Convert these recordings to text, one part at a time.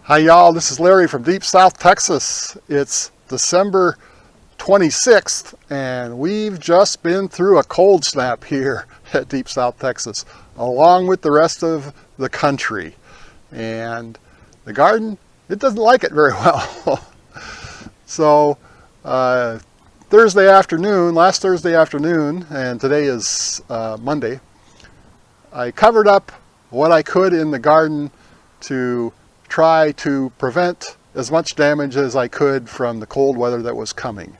Hi y'all, this is Larry from deep South Texas. It's December 26th and we've just been through a cold snap here at deep South Texas along with the rest of the country. And the garden, it doesn't like it very well. So last Thursday afternoon, and today is Monday, I covered up what I could in the garden to try to prevent as much damage as I could from the cold weather that was coming.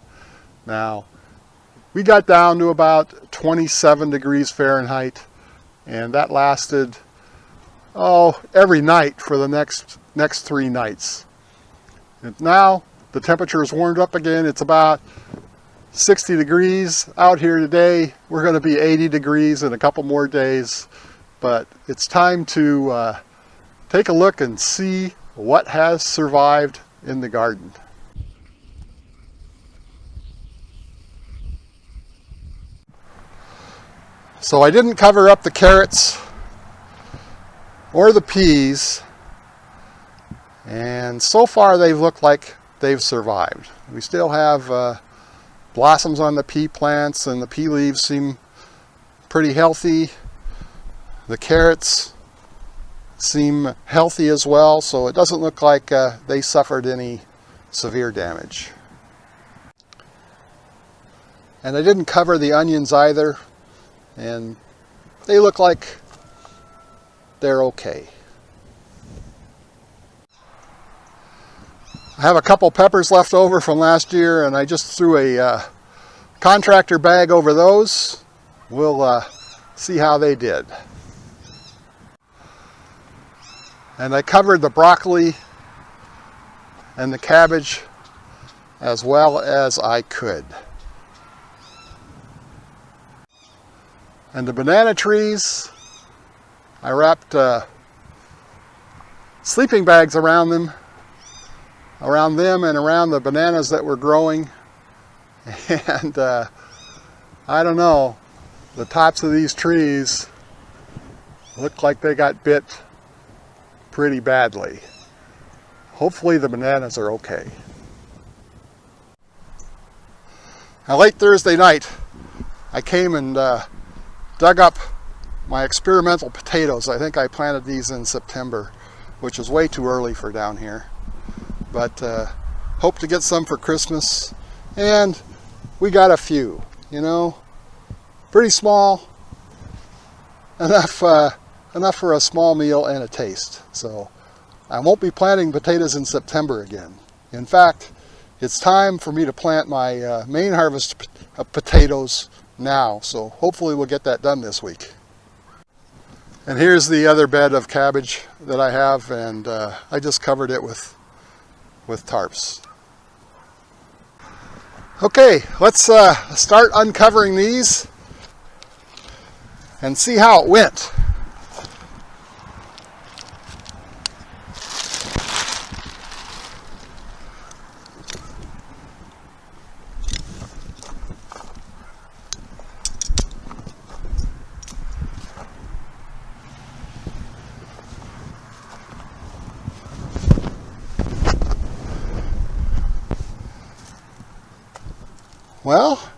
Now, we got down to about 27 degrees Fahrenheit, and that lasted, every night for the next 3 nights. And now, the temperature is warmed up again. It's about 60 degrees out here today. We're going to be 80 degrees in a couple more days, but it's time to take a look and see what has survived in the garden. So I didn't cover up the carrots or the peas, and so far they've looked like they've survived. We still have blossoms on the pea plants, and the pea leaves seem pretty healthy. The carrots seem healthy as well, so it doesn't look like they suffered any severe damage. And I didn't cover the onions either, and they look like they're okay. I have a couple peppers left over from last year, and I just threw a contractor bag over those. We'll see how they did. And I covered the broccoli and the cabbage as well as I could. And the banana trees, I wrapped sleeping bags around them and around the bananas that were growing. And I don't know, the tops of these trees look like they got bit pretty badly. Hopefully the bananas are okay. Now, late Thursday night, I came and dug up my experimental potatoes. I think I planted these in September, which is way too early for down here. But hope to get some for Christmas, and we got a few, pretty small, enough for a small meal and a taste. So I won't be planting potatoes in September again. In fact, it's time for me to plant my main harvest of potatoes now. So hopefully we'll get that done this week. And here's the other bed of cabbage that I have, and I just covered it with tarps. Okay, let's start uncovering these and see how it went. Well,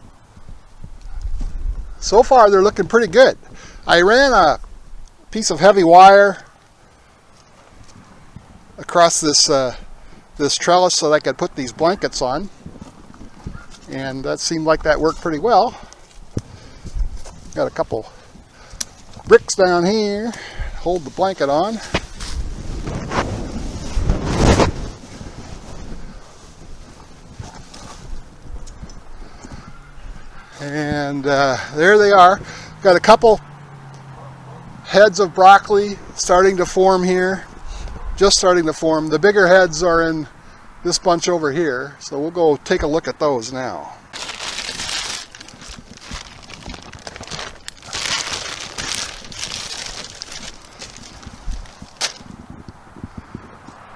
so far they're looking pretty good. I ran a piece of heavy wire across this trellis so that I could put these blankets on, and that seemed like that worked pretty well. Got a couple bricks down here to hold the blanket on. And there they are. Got a couple heads of broccoli starting to form here. Just starting to form. The bigger heads are in this bunch over here. So we'll go take a look at those now.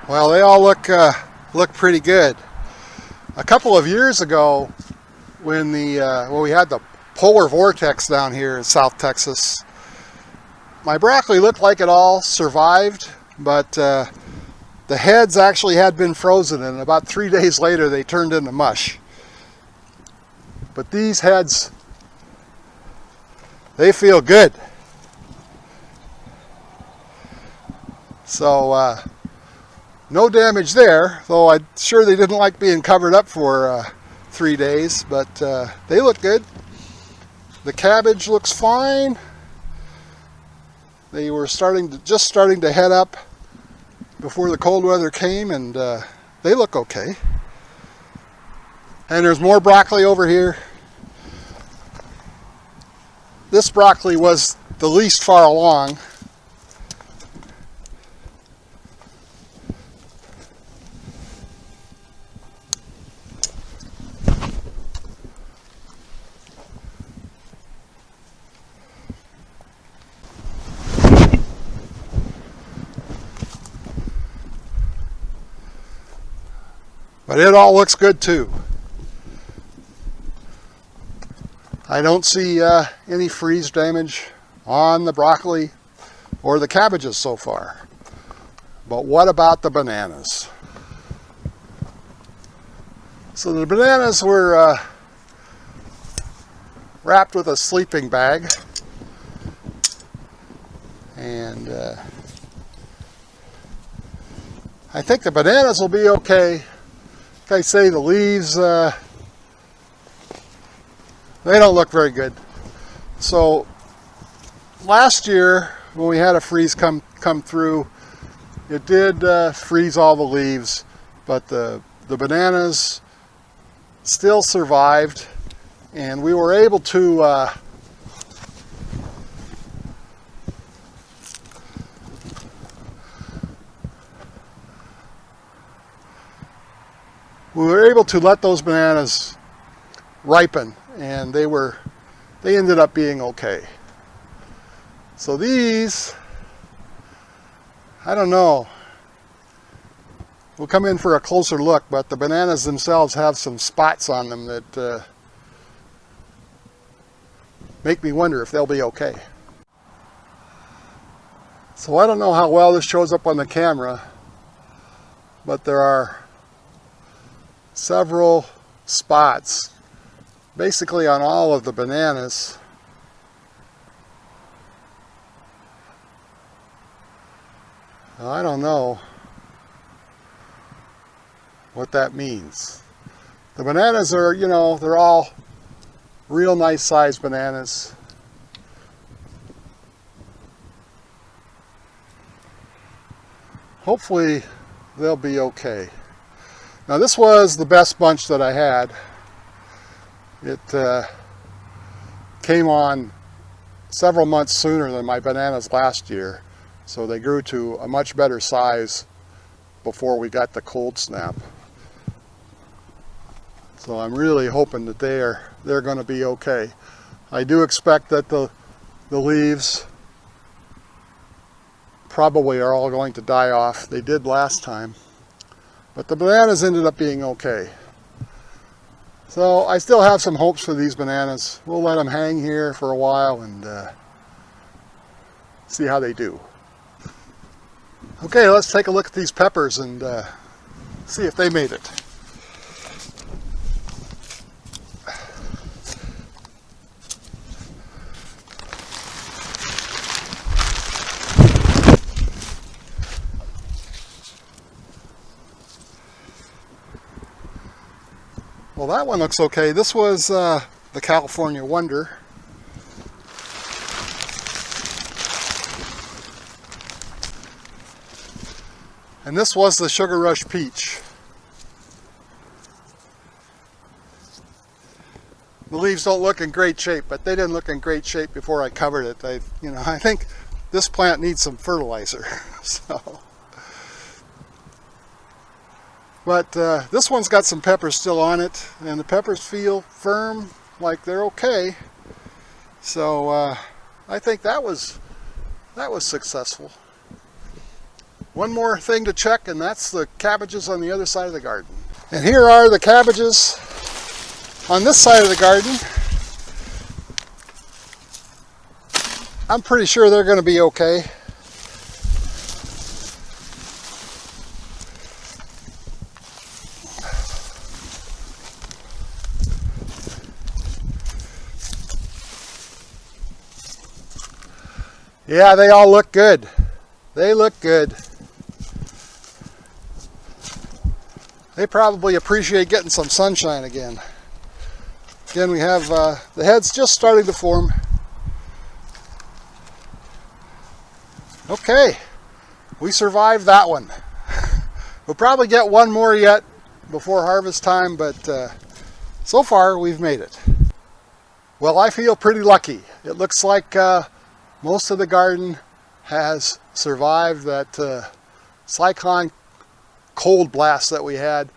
Well, they all look pretty good. A couple of years ago, when we had the polar vortex down here in South Texas, my broccoli looked like it all survived, but The heads actually had been frozen, and about 3 days later they turned into mush. But these heads, they feel good. So no damage there, though I'm sure they didn't like being covered up for 3 days, but they look good. The cabbage looks fine. They were just starting to head up before the cold weather came, and they look okay. And there's more broccoli over here. This broccoli was the least far along. But it all looks good too. I don't see any freeze damage on the broccoli or the cabbages so far. But what about the bananas? So the bananas were wrapped with a sleeping bag, and I think the bananas will be okay. Like I say, the leaves, they don't look very good. So last year when we had a freeze come through, it did freeze all the leaves, but the bananas still survived, and we were able to let those bananas ripen, and they ended up being okay. So these, I don't know, we'll come in for a closer look, but the bananas themselves have some spots on them that make me wonder if they'll be okay. So I don't know how well this shows up on the camera, but there are several spots basically on all of the bananas. I don't know what that means. The bananas are, you know, they're all real nice sized bananas. Hopefully they'll be okay. Now this was the best bunch that I had. It came on several months sooner than my bananas last year, so they grew to a much better size before we got the cold snap. So I'm really hoping that they're going to be okay. I do expect that the leaves probably are all going to die off. They did last time. But the bananas ended up being okay. So I still have some hopes for these bananas. We'll let them hang here for a while and see how they do. Okay, let's take a look at these peppers and see if they made it. Well, that one looks okay. This was the California Wonder. And this was the Sugar Rush Peach. The leaves don't look in great shape, but they didn't look in great shape before I covered it. I think this plant needs some fertilizer. But this one's got some peppers still on it, and the peppers feel firm, like they're okay. So I think that was successful. One more thing to check, and that's the cabbages on the other side of the garden. And here are the cabbages on this side of the garden. I'm pretty sure they're going to be okay. Yeah, they all look good. They look good. They probably appreciate getting some sunshine again. Again, we have the heads just starting to form. Okay, we survived that one. We'll probably get one more yet before harvest time, but so far we've made it. Well, I feel pretty lucky. It looks like most of the garden has survived that cyclone cold blast that we had.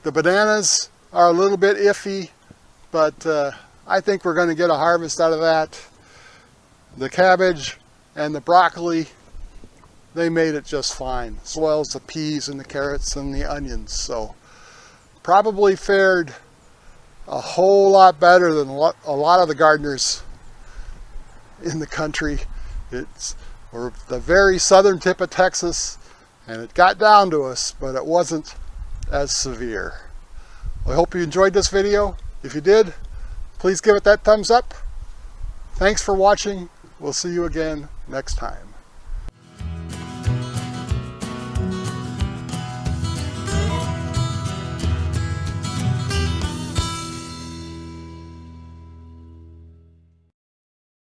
The bananas are a little bit iffy, but I think we're going to get a harvest out of that. The cabbage and the broccoli, they made it just fine, as well as the peas and the carrots and the onions. So probably fared a whole lot better than a lot of the gardeners in the country. We're the very southern tip of Texas, and it got down to us, but it wasn't as severe. I hope you enjoyed this video. If you did, please give it that thumbs up. Thanks for watching. We'll see you again next time.